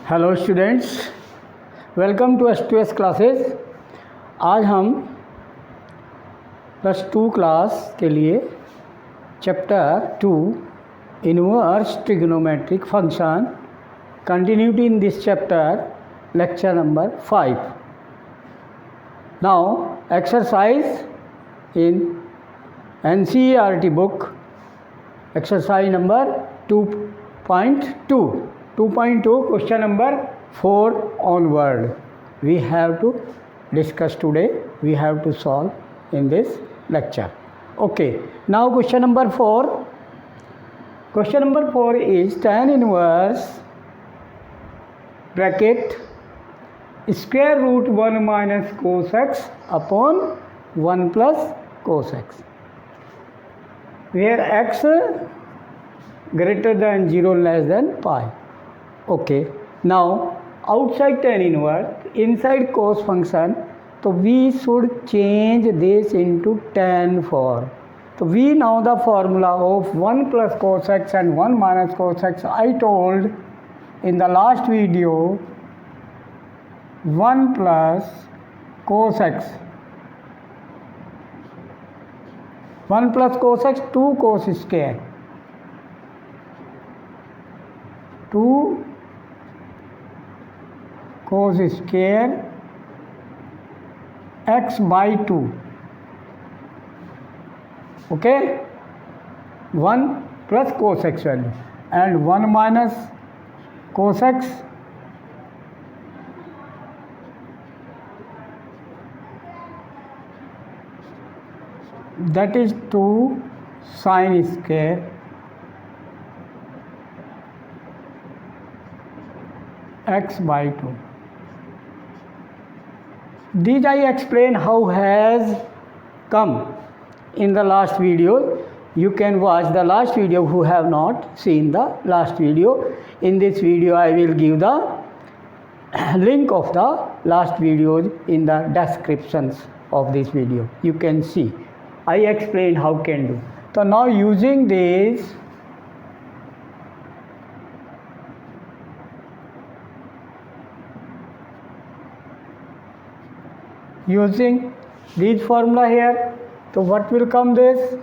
Hello students, welcome to S2S classes. आज हम +2 class के लिए chapter 2 inverse trigonometric function continuity in this chapter lecture number 5। Now exercise in NCERT book, exercise number 2.2. 2.2 question number 4 onward we have to discuss today, we have to solve in this lecture. Okay, now question number 4. Question number 4 is tan inverse bracket square root 1 minus cos x upon 1 plus cos x, where x greater than 0 less than pi. Okay, now outside tan inverse, inside cos function, so we should change this into tan form. So we know the formula of 1 plus cos x and 1 minus cos x. I told in the last video 1 plus cos x, 1 plus cos x 2 cos square, 2 cos square x by 2. Okay, 1 plus cos x value and 1 minus cos x, that is 2 sin square x by 2. These I explain how has come in the last video. You can watch the last video who have not seen the last video. In this video I will give the link of the last videos in the descriptions of this video. You can see I explain how can do. So now using this, using this formula here, so what will come this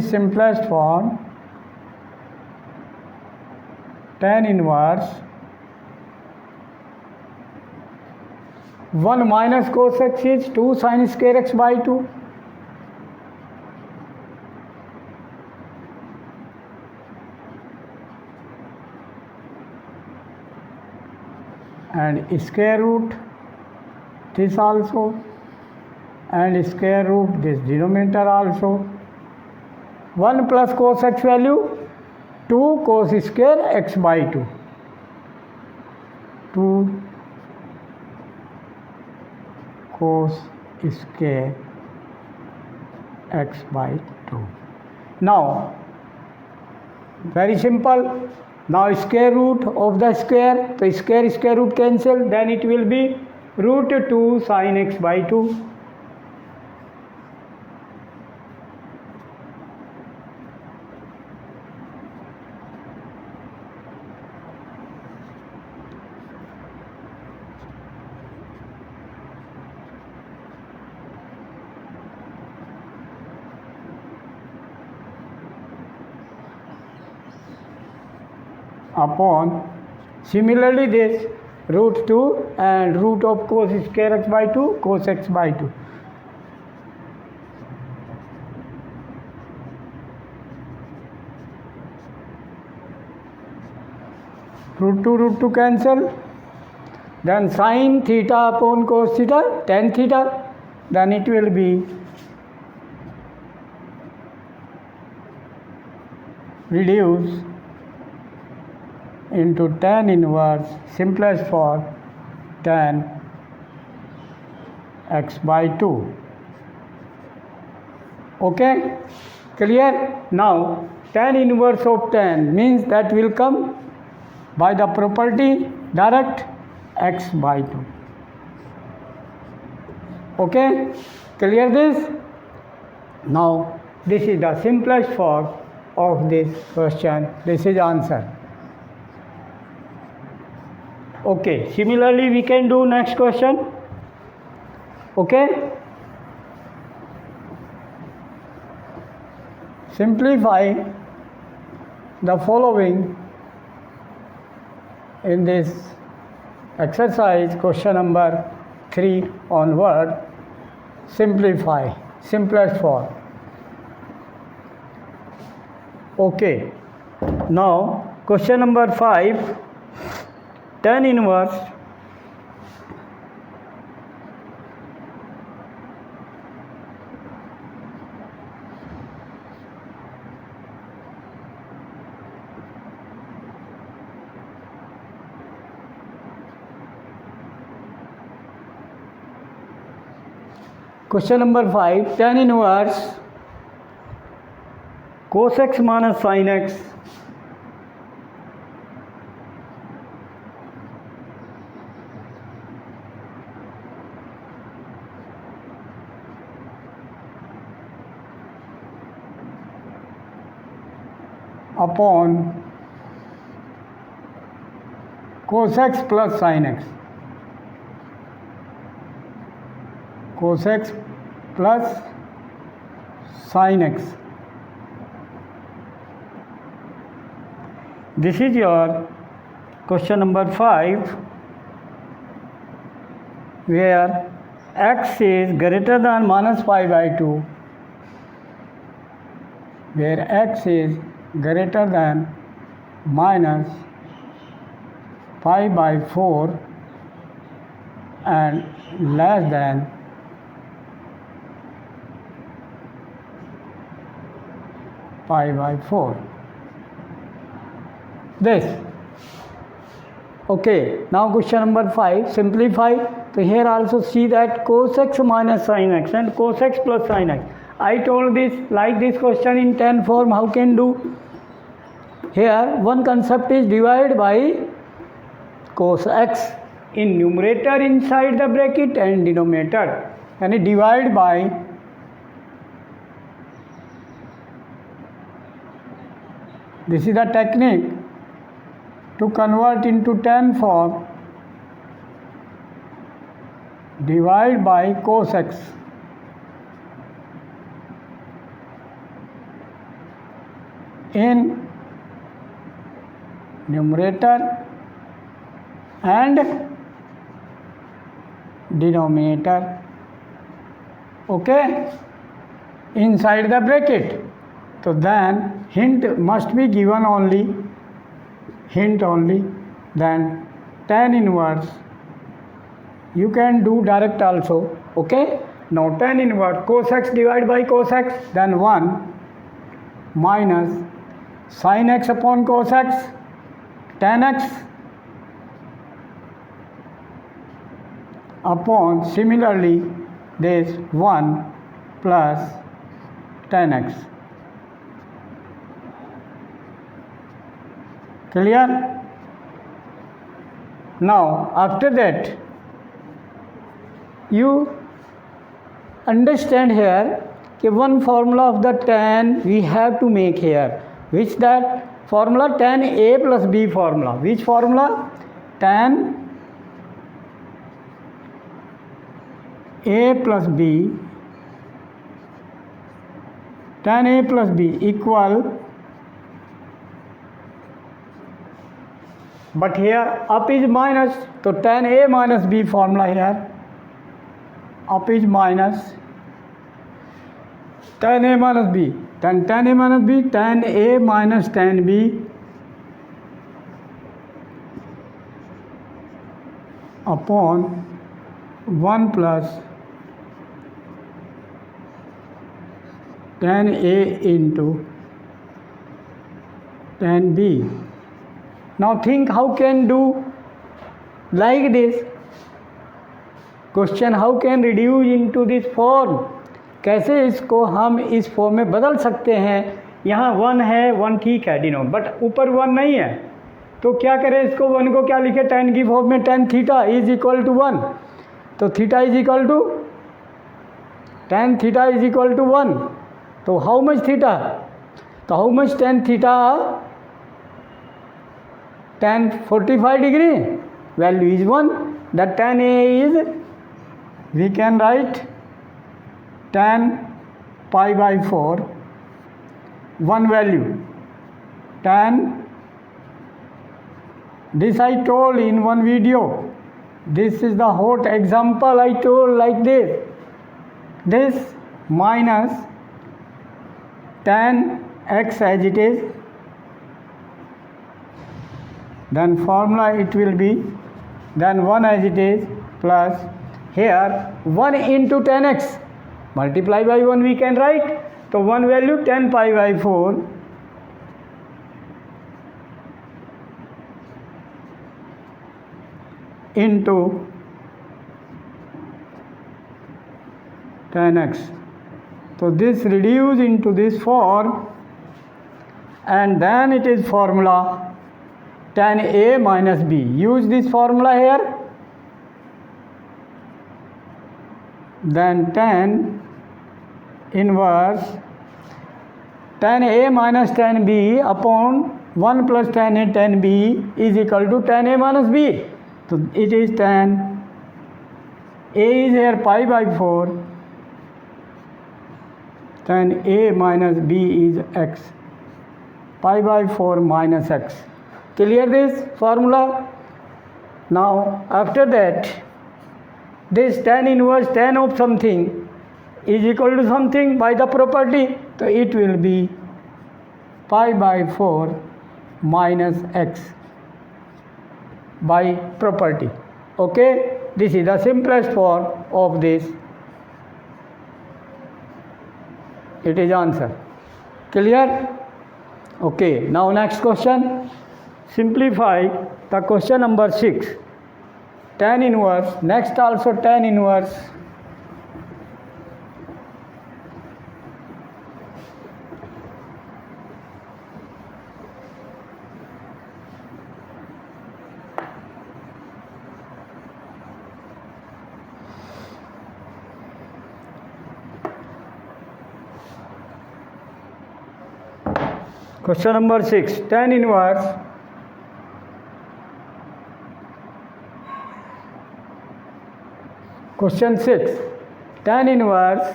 simplest form, tan inverse 1 minus cos x is 2 sin square x by 2, and square root this also, and square root this denominator also. 1 plus cos x value 2 cos square x by 2, 2 cos square x by 2. Now very simple. Now square root of the square, so square root cancel, then it will be root 2 sin x by 2. Upon similarly this root 2 and root of cos square x by 2 cos x by 2. Root 2 cancel, then sin theta upon cos theta tan theta, then it will be reduced into tan inverse simplest form tan x by 2. Okay, clear? Now tan inverse of tan means that will come by the property direct x by 2. Okay, clear this? Now this is the simplest form of this question. This is answer. Okay, similarly we can do next question. Okay, simplify the following in this exercise, question number 3 onward. Simplify, simplest form. Okay, now question number 5, tan inverse question number 5, tan inverse cos x minus sin x upon cos x plus sin x. Cos x plus sin x. This is your question number 5, where x is greater than minus pi by 2, where x is greater than minus pi by 4 and less than pi by 4. This. Okay, now question number 5, simplify. So here also see that cos x minus sin x and cos x plus sin x. I told this, like this question in 10 form, how can do? Here one concept is divide by cos x in numerator inside the bracket and denominator, and divide by this is the technique to convert into 10 form. Divide by cos x in numerator and denominator, okay, inside the bracket. So then hint must be given only, hint only, then tan inverse. You can do direct also, okay. Now tan inverse cos x divided by cos x, then 1 minus sin x upon cos x, tan x upon similarly this 1 plus tan x. Clear? Now after that you understand here कि one formula of the tan we have to make here, which that formula tan a plus b formula. Which formula? Tan a plus b, tan a plus b equal, but here up is minus, so tan a minus b formula here, up is minus tan a minus b, then tan a minus b, tan a minus tan b upon 1 plus tan a into tan b. Now think how can do like this question, how can reduce into this form, कैसे इसको हम इस form में बदल सकते हैं. यहाँ 1 है, 1 ठीक है डिनो, बट ऊपर 1 नहीं है, तो क्या करें इसको 1 को क्या लिखे tan की फॉर्म में, tan theta is equal to 1, तो theta is equal to tan theta is equal to 1, तो हाउ मच थीटा, तो how much tan theta, tan 45 degree, value is 1. That tan A is, we can write tan pi by 4, one value. Tan, this I told in one video. This is the hot example I told like this. This minus tan x as it is. Then formula it will be, then 1 as it is, plus here 1 into tan x. Multiply by 1 we can write. So one value tan pi by 4 into tan x. So this reduce into this form, and then it is formula tan A minus B. Use this formula here. Then tan inverse tan A minus tan B upon 1 plus tan A tan B is equal to tan A minus B. So it is tan A is here pi by 4, tan A minus B is x, pi by 4 minus x. Clear this formula? Now after that, this tan inverse tan of something is equal to something by the property, so it will be pi by 4 minus x by property. Okay, this is the simplest form of this. It is answer. Clear? Okay, now next question. Simplify the question number 6. Tan inverse, next also tan inverse question number 6, tan inverse question 6, tan inverse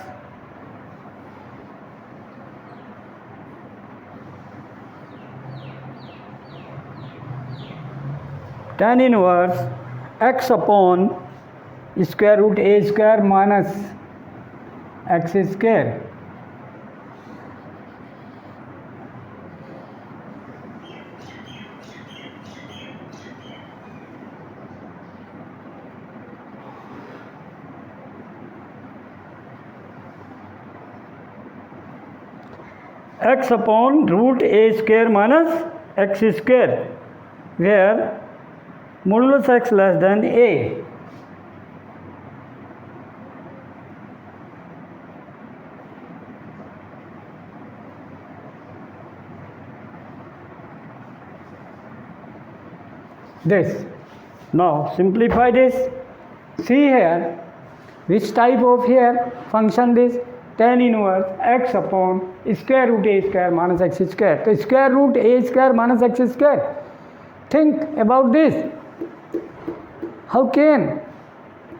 x upon square root a square minus x square. X upon root a square minus x square, where modulus x less than a. This. Now simplify this. See here, which type of here function this? Tan inverse x upon square root a square minus x square. So square root a square minus x square. Think about this. How can?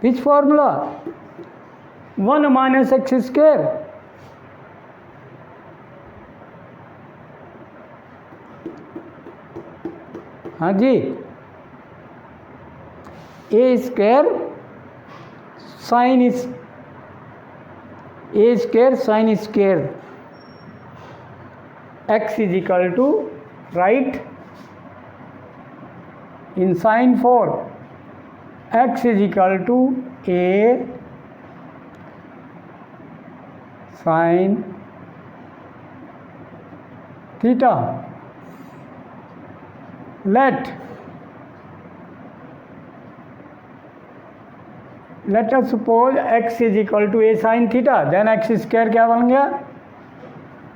Which formula? 1 minus x square. हाँ जी, a square sin is a square sin square x is equal to, right, in sin form x is equal to a sin theta. Let us suppose x is equal to a sin theta, then x square क्या बन गया?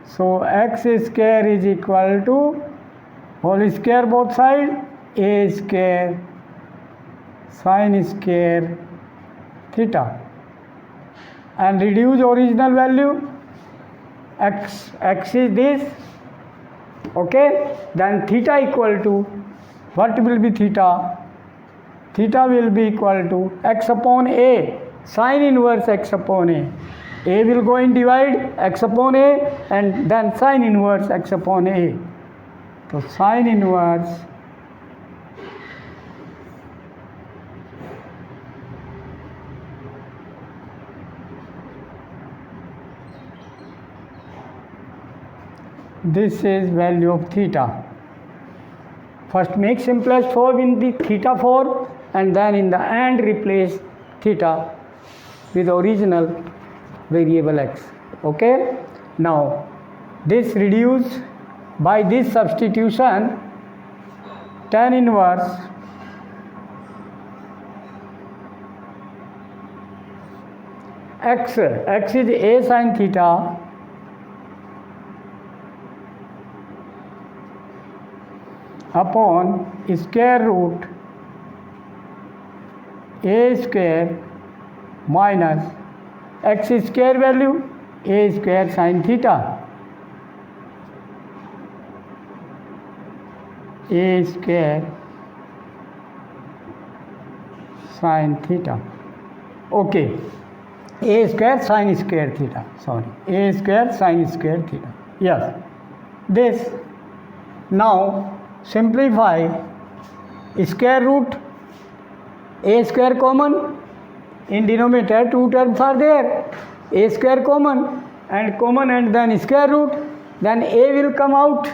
So x square is equal to whole square both side a square sin square theta, and reduce original value. X is this. Okay, then theta equal to, what will be theta? theta will be equal to x upon a, sin inverse x upon a. A will go in divide x upon a and then sin inverse x upon a. So sin inverse this is value of theta. First make simplest form in the theta form and then in the end replace theta with original variable x. Okay? Now this reduce by this substitution tan inverse x is a sin theta upon square root a square minus x square value a square sin theta, a square sin theta. Okay, a square sin square theta, sorry, a square sin square theta. Yes, this. Now simplify square root a square common, in denominator two terms are there, a square common and then square root, then a will come out,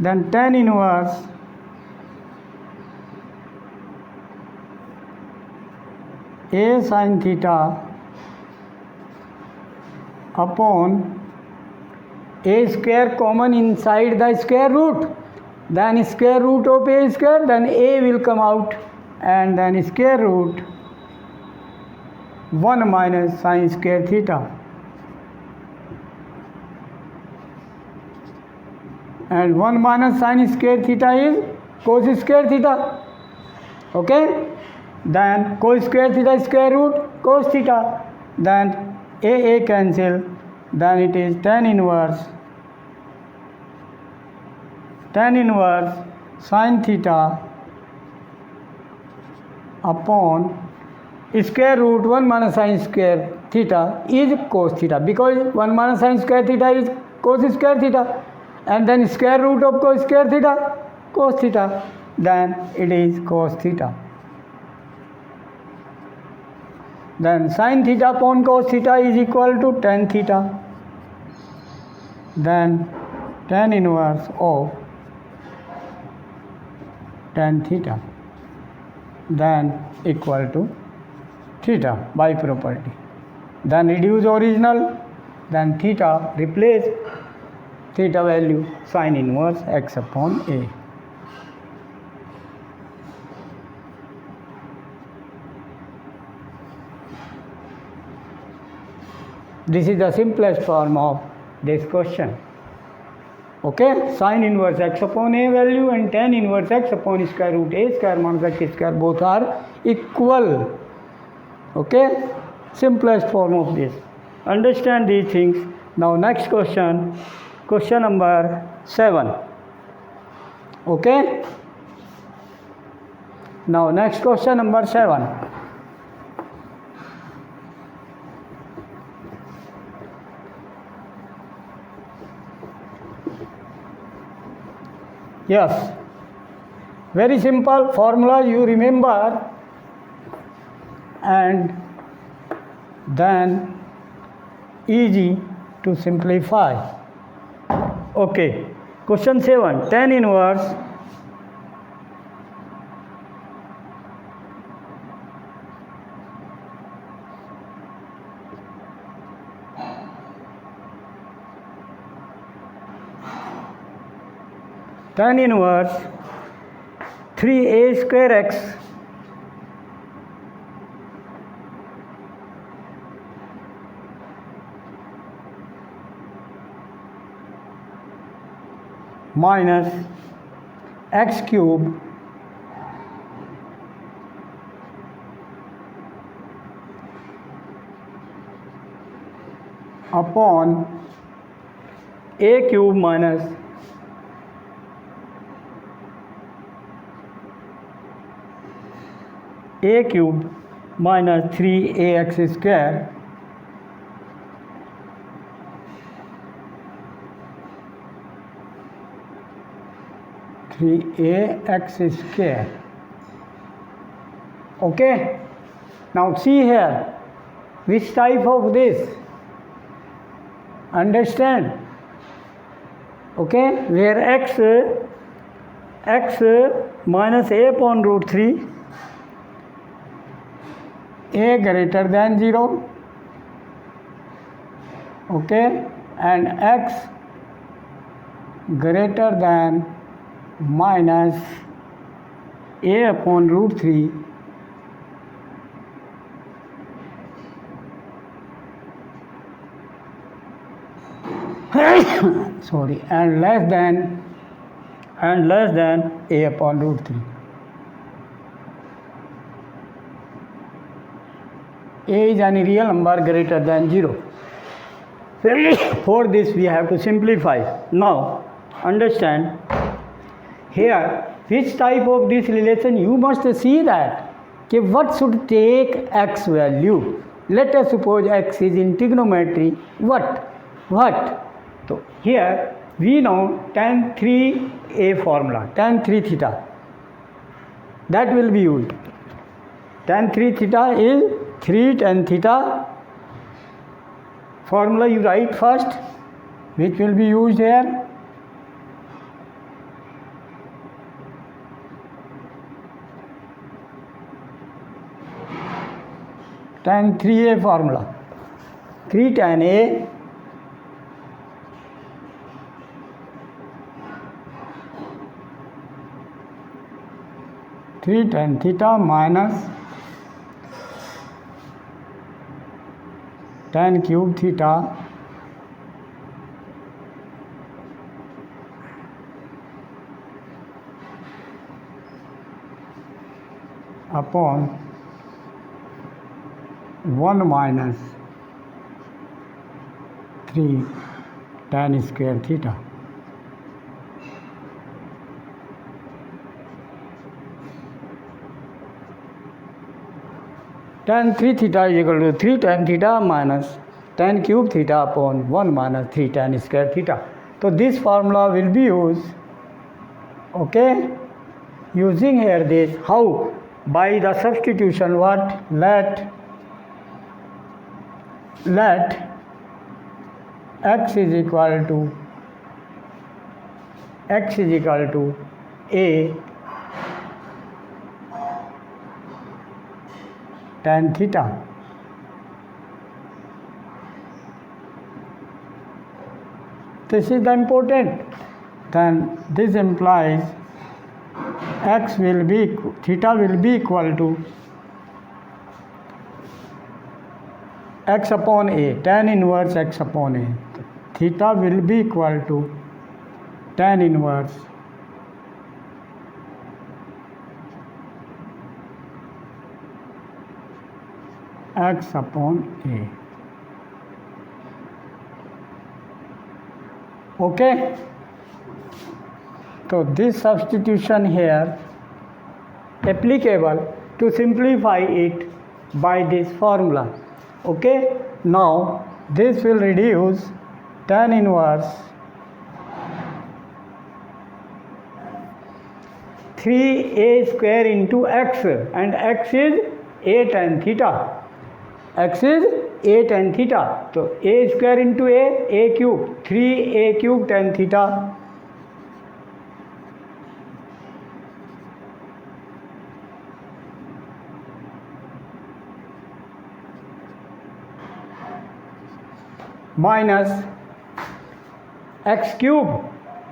then tan inverse a sin theta upon a square common inside the square root, then square root of a square, then a will come out and then square root 1 minus sin square theta, and 1 minus sin square theta is cos square theta. Okay, then cos square theta square root cos theta, then a cancel, then it is tan inverse sin theta upon square root 1 minus sin square theta is cos theta, because 1 minus sin square theta is cos square theta, and then square root of cos square theta cos theta, then it is cos theta. Then sin theta upon cos theta is equal to tan theta, then tan inverse of tan theta, then equal to theta by property. Then reduce original, then theta replace theta value sin inverse x upon a. This is the simplest form of this question. Okay, sin inverse x upon a value and tan inverse x upon square root a square minus x square both are equal. Okay, simplest form of this. Understand these things. Now next question, question number 7. Okay, now next question number 7. Yes, very simple formula you remember, and then easy to simplify. Okay, question 7, tan inverse tan inverse 3a square x minus x cube upon a cube minus a cube minus 3ax square ax square. Okay, now see here, which type of this? Understand? Okay, where x minus a upon root 3, a greater than 0, okay, and x greater than minus a upon root 3 sorry, and less than a upon root 3. A is any real number greater than 0. For this we have to simplify. Now understand here which type of this relation you must see that what should take x value. Let us suppose x is in trigonometry what? So here we know tan 3a formula, tan 3 theta, that will be used. Tan 3 theta is 3 tan theta. Formula you write first, which will be used here. Tan 3a formula, 3 tan a tan theta minus tan cube theta upon 1 minus 3 tan square theta. Tan 3 theta is equal to 3 tan theta minus tan cube theta upon 1 minus 3 tan square theta. So this formula will be used. Okay, using here this, how? By the substitution what? Let x is equal to a tan theta. This is the important. Then this implies theta will be equal to x upon a, tan inverse x upon a. Theta will be equal to tan inverse x upon a. Okay, so this substitution here applicable to simplify it by this formula. Okay, now this will reduce tan inverse 3a square into x, and x is a tan theta. X is a tan theta. So a square into a cube, 3a cube tan theta. Minus x cube.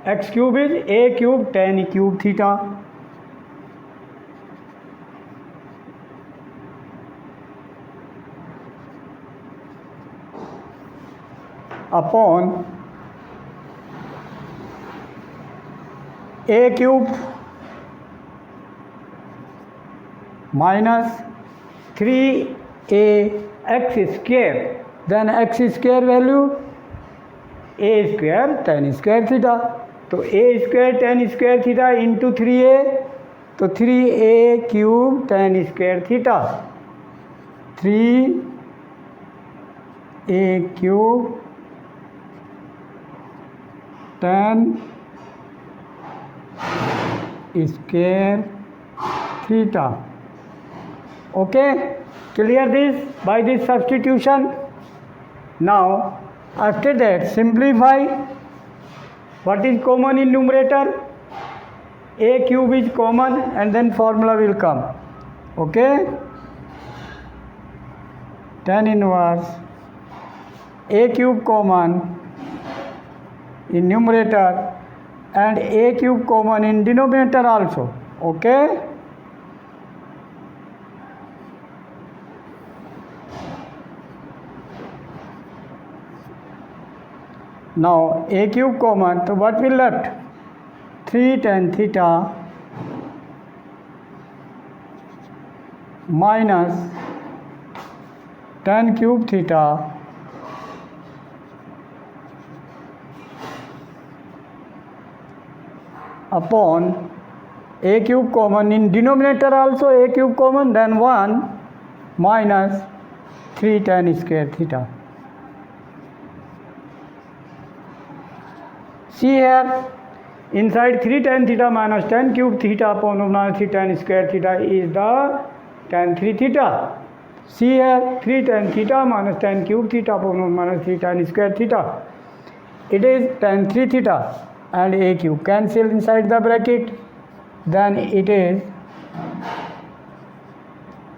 X cube is a cube tan cube theta. Upon a cube minus 3a x square. Then x square value a square tan square theta. So a square tan square theta into 3a तो 3a cube tan square theta, 3a cube tan square theta. Okay, clear this by this substitution. Now after that simplify. What is common in numerator? A cube is common and then formula will come. Okay, tan inverse a cube common in numerator and a cube common in denominator also. Okay, now a cube common, so what will left? 3 tan theta minus tan cube theta upon a cube common in denominator also a cube common, then 1 minus 3 tan square theta. See here, inside 3 tan theta minus tan cube theta upon minus 3 tan square theta is the tan 3 theta. See here, 3 tan theta minus tan cube theta upon minus 3 tan square theta. It is tan 3 theta and a cube cancel inside the bracket. Then it is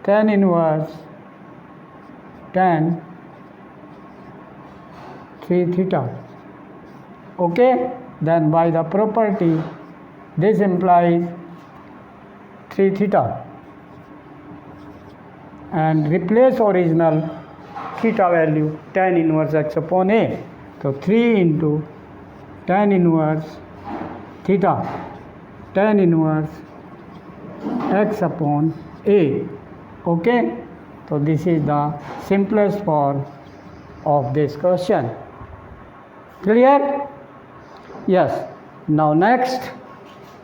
tan inverse tan 3 theta. Okay, then by the property this implies 3 theta and replace original theta value tan inverse x upon a. So 3 into tan inverse theta, tan inverse x upon a. Okay, so this is the simplest form of this question. Clear? Yes. Now next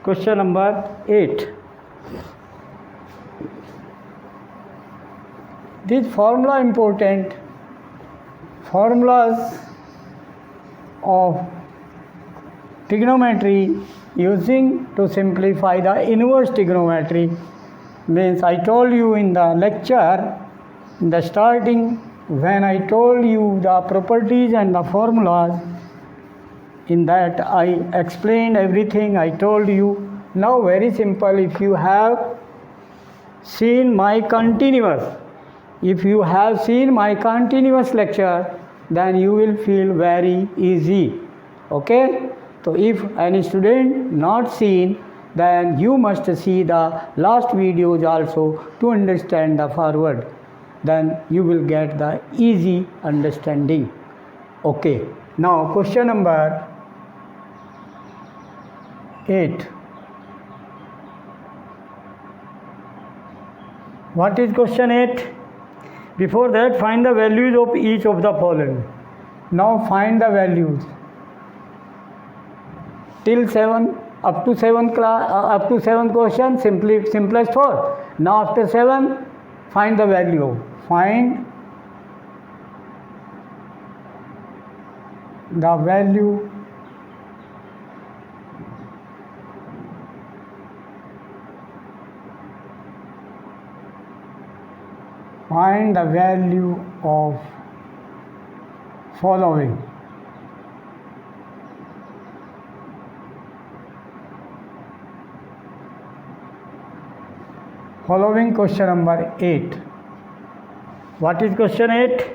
question number 8. This formula important. Formulas of trigonometry using to simplify the inverse trigonometry means I told you in the lecture in the starting when I told you the properties and the formulas. In that I explained everything. I told you. Now very simple, if you have seen my continuous lecture, then you will feel very easy. Okay, so if any student not seen, then you must see the last videos also to understand the forward, then you will get the easy understanding. Okay, now question number 8. What is question 8? Before that, find the values of each of the following. Now find the values till 7 up to 7 question, simplest for. Now after 7, find the value. Find the value of following. Following question number 8. What is question 8?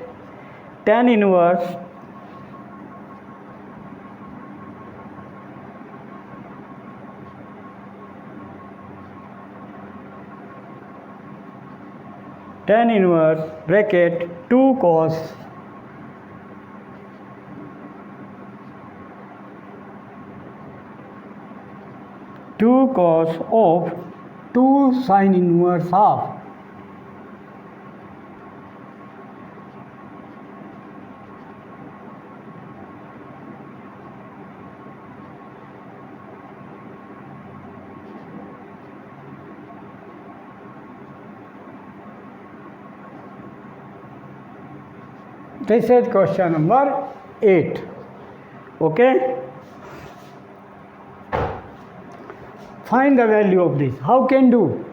Tan inverse bracket 2 cos of 2 sin inverse half. This is question number 8. Okay. Find the value of this. How can do?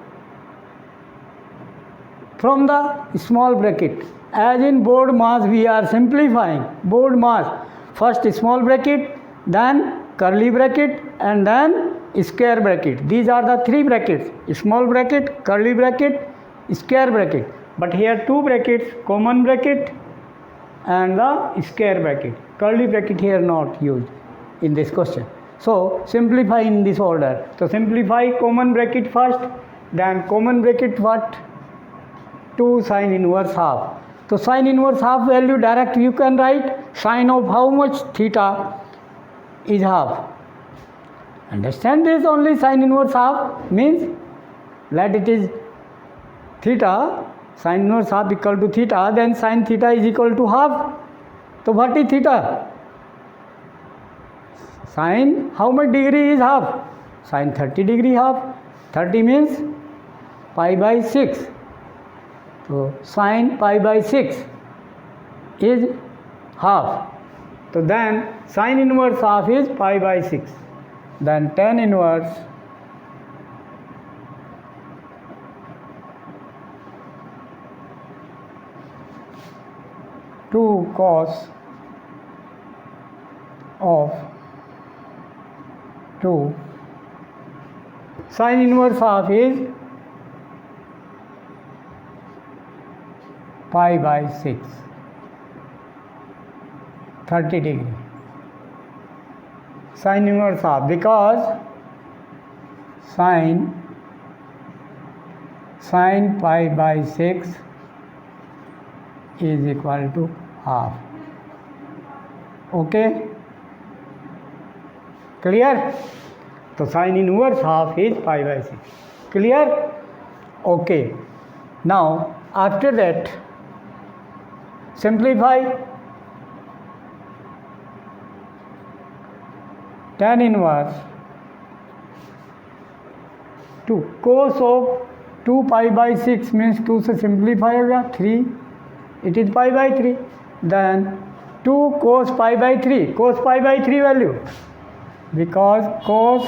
From the small bracket. As in board mass, we are simplifying. Board mass. First small bracket, then curly bracket, and then square bracket. These are the three brackets. Small bracket, curly bracket, square bracket. But here two brackets, common bracket and the square bracket. Curly bracket here not used in this question. So simplify in this order. So simplify common bracket first, then common bracket what? 2 sine inverse half. So sine inverse half value direct you can write. Sine of how much? Theta is half. Understand this? Only sine inverse half means let it is theta, sine inverse half equal to theta, then sine theta is equal to half. So what is theta? Sine how much degree is half? Sine 30 degree half. 30 means pi by 6. So sine pi by 6 is half. So then sine inverse half is pi by 6. Then tan inverse two cos of 2 sine inverse half is pi by 6, 30 degree. Sine inverse half because sine pi by 6 is equal to half. Okay? Clear? So sine inverse half is pi by 6. Clear? Okay. Now after that simplify. Tan inverse 2 cos of 2 pi by 6 means 2 से simplify होगा 3, it is pi by 3. Then 2 cos pi by 3, cos pi by 3 value, because cos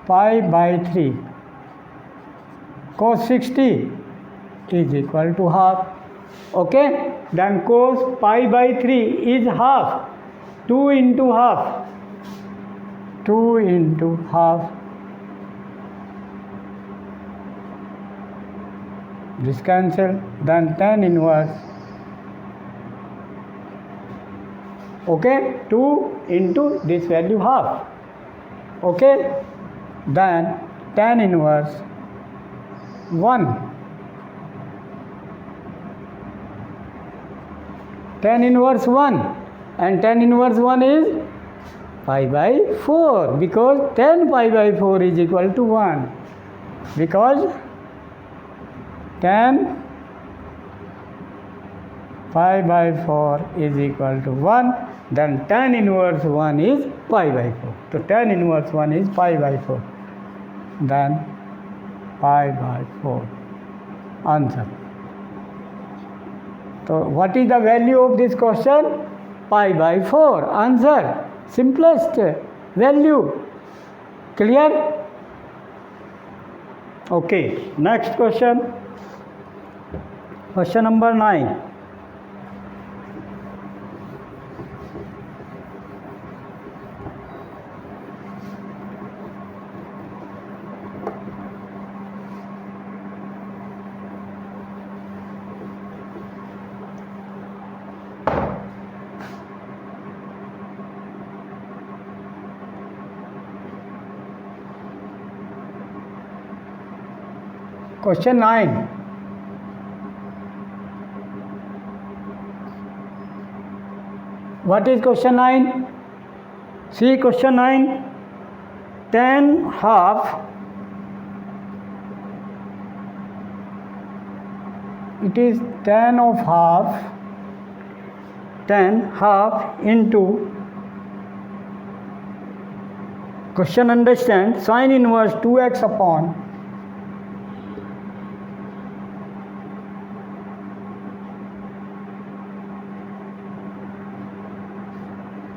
pi by 3 cos 60 is equal to half. Okay, then cos pi by 3 is half. 2 into half, 2 into half, this cancel, then tan inverse, okay, 2 into this value half, okay, then tan inverse 1, tan inverse 1. And tan inverse 1 is pi by 4 because tan pi by 4 is equal to 1, because tan pi by 4 is equal to 1, then tan inverse 1 is pi by 4. So tan inverse 1 is pi by 4, then pi by 4. Answer. So what is the value of this question? Pi by 4. Answer. Simplest value. Clear? Okay. Next question. Question number 9. Question 9. What is question 9? See question 9. Tan half, it is tan of half, tan half into, question understand, sine inverse 2x upon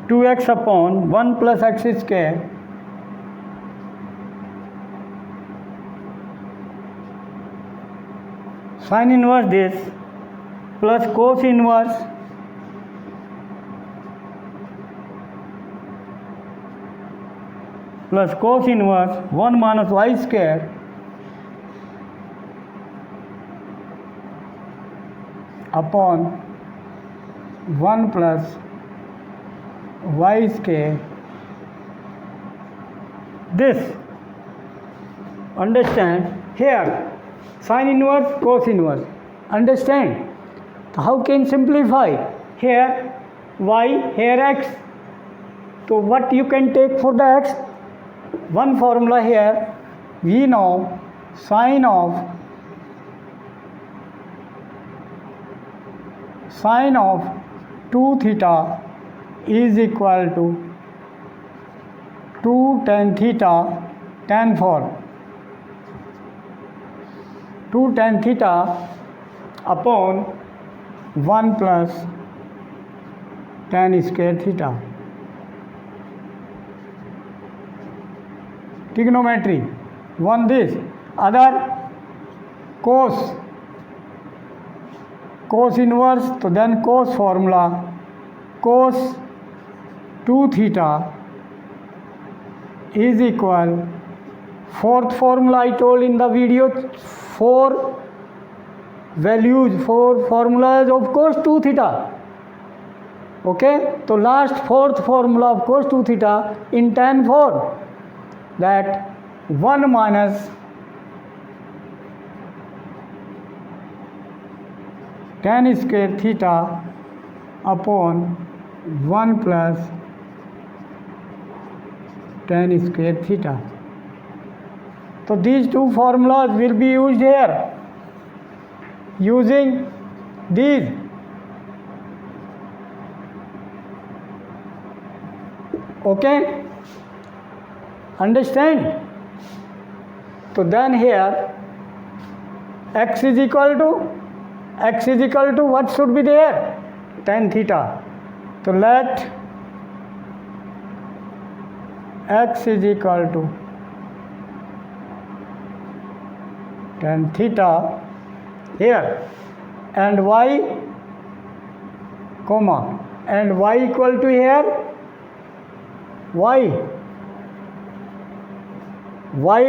2x upon 1 plus x square sin inverse this plus cos inverse plus cos inverse 1 minus y square upon 1 plus y square. This, understand, here sin inverse cos inverse, understand. How can simplify? Here y, here x. So what you can take for the x? One formula here, we know sine of 2 theta is equal to 2 tan theta tan form. 2 tan theta upon 1 plus tan square theta. Trigonometry. One this, other cos inverse, so then cos formula, cos 2 theta is equal, fourth formula I told in the video, 4 values, 4 formulas of cos 2 theta. Okay, so last fourth formula of cos 2 theta in tan form, that 1 minus tan square theta upon 1 plus tan square theta. So these two formulas will be used here. Using these, okay, understand? So then here x is equal to what should be there? Tan theta. So let x is equal to tan theta here, and y comma, and y equal to here y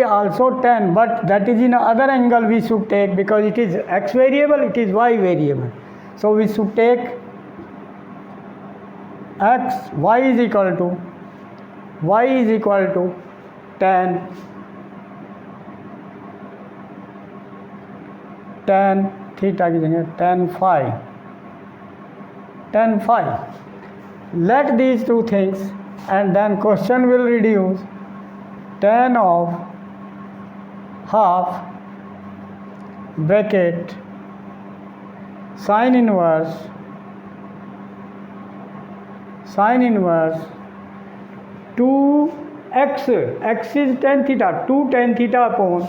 also tan, but that is in other angle we should take, because it is x variable, it is y variable. So we should take y is equal to tan theta की जगह tan phi. Let these two things, and then question will reduce tan of half bracket sin inverse 2x, x is tan theta, 2 tan theta upon,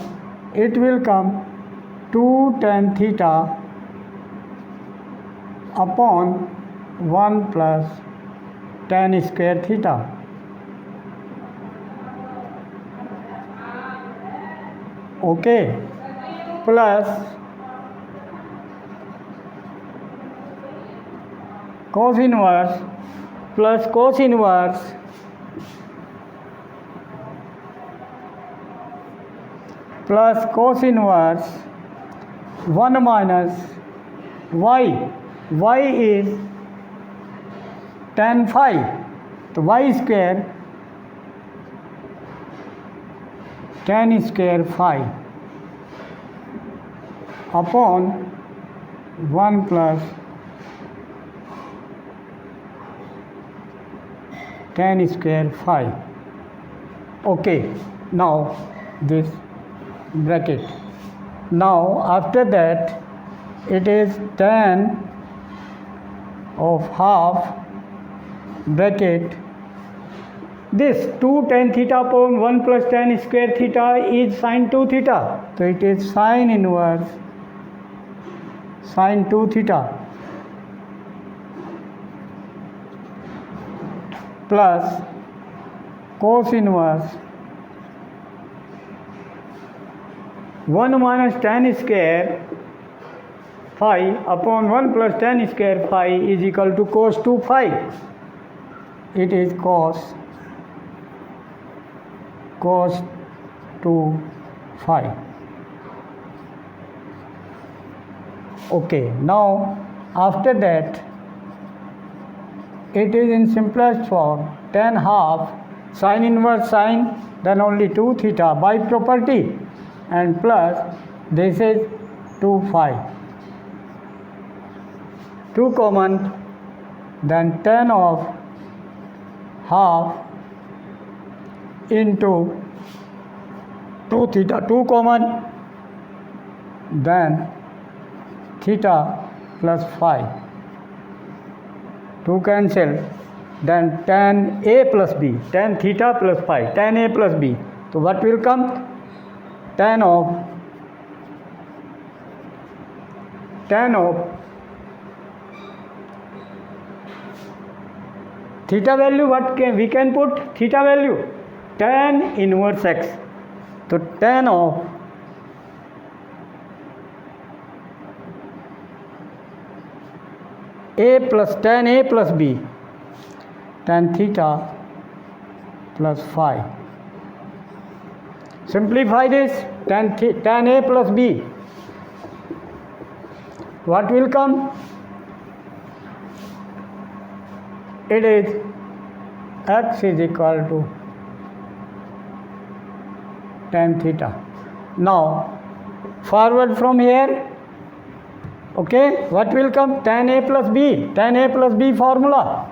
it will come 2 tan theta upon 1 plus tan square theta. Okay, plus cos inverse plus cos inverse plus cos inverse 1 minus y is tan phi, so y square tan square phi upon 1 plus tan square phi. Okay, now this bracket. Now after that it is tan of half bracket, this 2 tan theta upon 1 plus tan square theta is sin 2 theta. So it is sin inverse sin 2 theta plus cos inverse 1 minus tan square phi upon 1 plus tan square phi is equal to cos 2 phi. It is cos 2 phi. Okay, now after that it is in simplest form tan half sin inverse sin, then only 2 theta by property, and plus this is 2 phi, 2 common, then tan of half into 2 theta, 2 common, then theta plus phi, 2 cancel, then tan A plus B, tan theta plus phi, tan A plus B. So what will come? Tan of theta value, what we can put theta value? Tan inverse x. So tan of A plus tan A plus B, tan theta plus phi. Simplify this, tan A plus B. What will come? It is x is equal to tan theta. Now forward from here, okay, what will come? Tan A plus B, tan A plus B formula,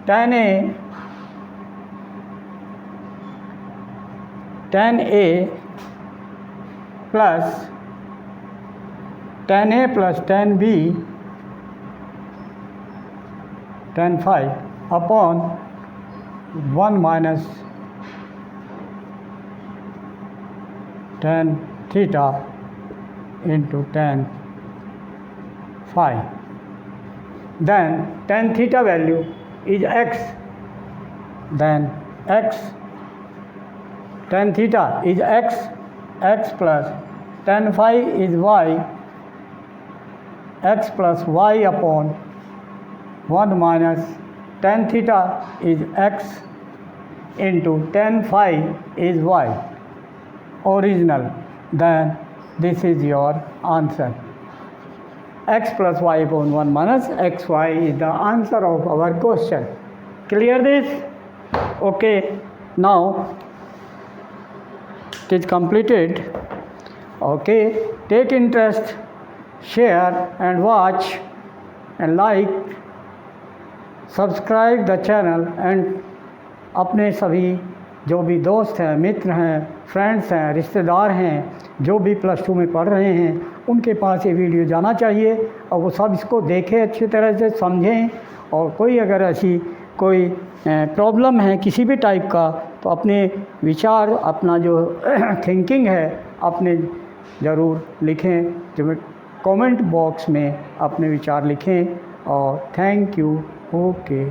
tan A plus tan A plus tan B tan phi upon 1 minus tan theta into tan phi. Then tan theta value is x, then x, tan theta is x plus tan phi is y, x plus y upon 1 minus tan theta is x into tan phi is y, original. Then this is your answer. X plus y upon 1 minus xy is the answer of our question. Clear this? Okay, now it is completed. Okay, take interest, share and watch and like, subscribe the channel and अपने सभी जो भी दोस्त हैं, मित्र हैं, friends हैं, रिश्तेदार हैं, जो भी +2 में पढ़ रहे हैं, उनके पास ये वीडियो जाना चाहिए और वो सब इसको देखें, अच्छी तरह से समझें. और कोई अगर ऐसी कोई प्रॉब्लम है किसी भी टाइप का, तो अपने विचार, अपना जो थिंकिंग है, अपने ज़रूर लिखें, जो कमेंट बॉक्स में अपने विचार लिखें. और थैंक यू. Okay.